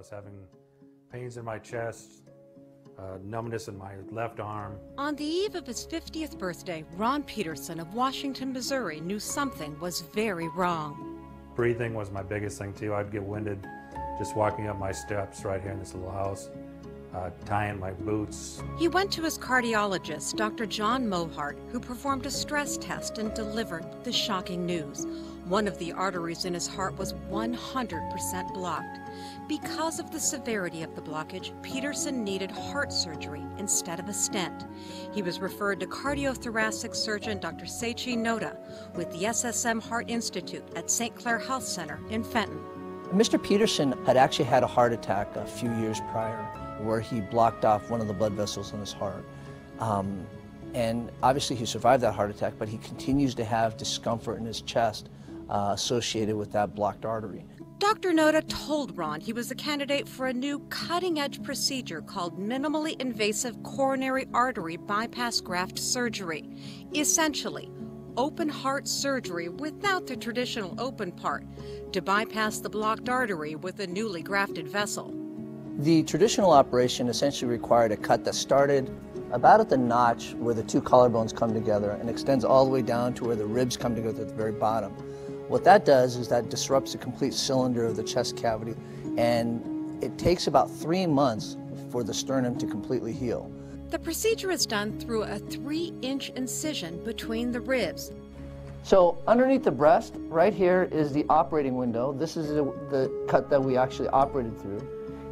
was having pains in my chest, numbness in my left arm. On the eve of his 50th birthday, Ron Peterson of Washington, Missouri knew something was very wrong. Breathing was my biggest thing too. I'd get winded just walking up my steps right here in this little house, tying my boots. He went to his cardiologist, Dr. John Mohart, who performed a stress test and delivered the shocking news. One of the arteries in his heart was 100% blocked. Because of the severity of the blockage, Peterson needed heart surgery instead of a stent. He was referred to cardiothoracic surgeon Dr. Seiichi Noda with the SSM Heart Institute at St. Clair Health Center in Fenton. Mr. Peterson had actually had a heart attack a few years prior where he blocked off one of the blood vessels in his heart. And obviously he survived that heart attack, but he continues to have discomfort in his chest associated with that blocked artery. Dr. Noda told Ron he was a candidate for a new cutting-edge procedure called minimally invasive coronary artery bypass graft surgery. Essentially, open heart surgery without the traditional open part to bypass the blocked artery with a newly grafted vessel. The traditional operation essentially required a cut that started about at the notch where the two collarbones come together and extends all the way down to where the ribs come together at the very bottom. What that does is that disrupts the complete cylinder of the chest cavity, and it takes about 3 months for the sternum to completely heal. The procedure is done through a 3-inch incision between the ribs. So underneath the breast, right here is the operating window. This is the cut that we actually operated through.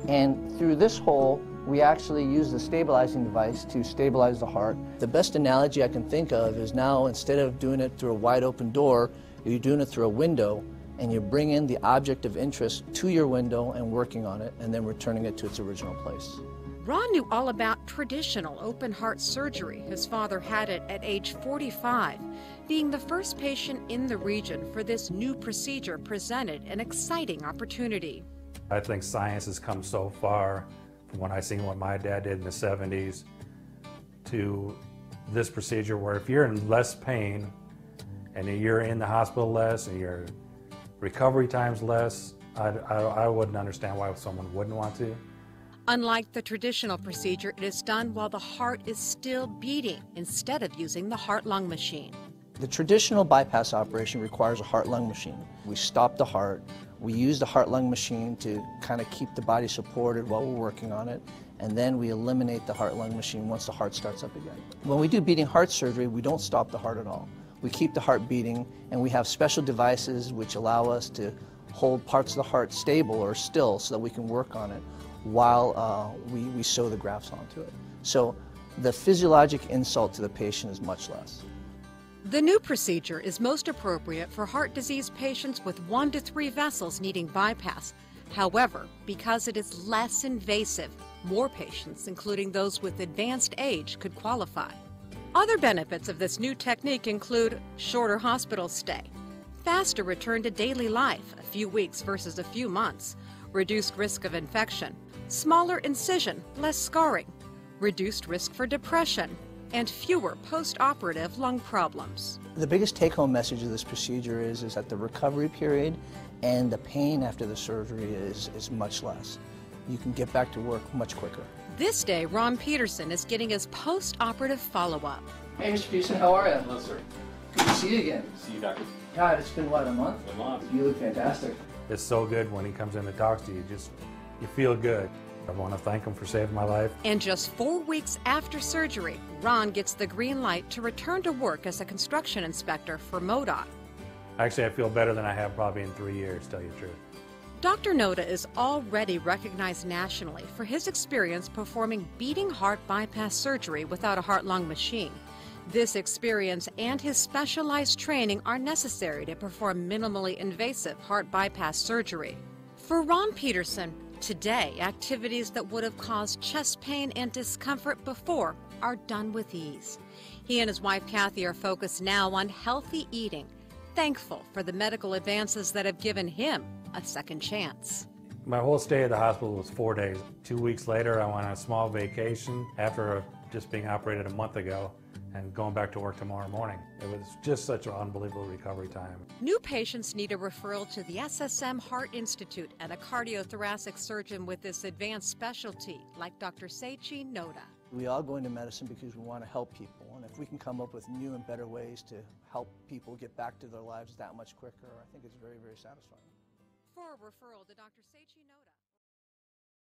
And through this hole, we actually use the stabilizing device to stabilize the heart. The best analogy I can think of is now, instead of doing it through a wide open door, you're doing it through a window, and you bring in the object of interest to your window and working on it, and then returning it to its original place. Ron knew all about traditional open heart surgery. His father had it at age 45. Being the first patient in the region for this new procedure presented an exciting opportunity. I think science has come so far from when I seen what my dad did in the 70s to this procedure where if you're in less pain and you're in the hospital less and your recovery time's less, I wouldn't understand why someone wouldn't want to. Unlike the traditional procedure, it is done while the heart is still beating instead of using the heart-lung machine. The traditional bypass operation requires a heart-lung machine. We stop the heart. We use the heart-lung machine to kind of keep the body supported while we're working on it, and then we eliminate the heart-lung machine once the heart starts up again. When we do beating heart surgery, we don't stop the heart at all. We keep the heart beating, and we have special devices which allow us to hold parts of the heart stable or still so that we can work on it while we sew the grafts onto it. So the physiologic insult to the patient is much less. The new procedure is most appropriate for heart disease patients with 1 to 3 vessels needing bypass. However, because it is less invasive, more patients, including those with advanced age, could qualify. Other benefits of this new technique include shorter hospital stay, faster return to daily life, a few weeks versus a few months, reduced risk of infection, smaller incision, less scarring, reduced risk for depression, and fewer post-operative lung problems. The biggest take-home message of this procedure is that the recovery period and the pain after the surgery is much less. You can get back to work much quicker. This day, Ron Peterson is getting his post-operative follow-up. Hey, Mr. Peterson, how are you? Hello, sir. Good to see you again. See you, doctor. God, it's been, what, a month? A month. You look fantastic. It's so good when he comes in and talks to you, you feel good. I want to thank him for saving my life. And just 4 weeks after surgery, Ron gets the green light to return to work as a construction inspector for MoDOT. Actually, I feel better than I have probably in 3 years, to tell you the truth. Dr. Noda is already recognized nationally for his experience performing beating heart bypass surgery without a heart-lung machine. This experience and his specialized training are necessary to perform minimally invasive heart bypass surgery. For Ron Peterson, today, activities that would have caused chest pain and discomfort before are done with ease. He and his wife Kathy are focused now on healthy eating, thankful for the medical advances that have given him a second chance. My whole stay at the hospital was 4 days. 2 weeks later, I went on a small vacation after just being operated a month ago and going back to work tomorrow morning. It was just such an unbelievable recovery time. New patients need a referral to the SSM Heart Institute and a cardiothoracic surgeon with this advanced specialty, like Dr. Seichi Noda. We all go into medicine because we want to help people, and if we can come up with new and better ways to help people get back to their lives that much quicker, I think it's very, very satisfying. For a referral to Dr. Seichi Noda.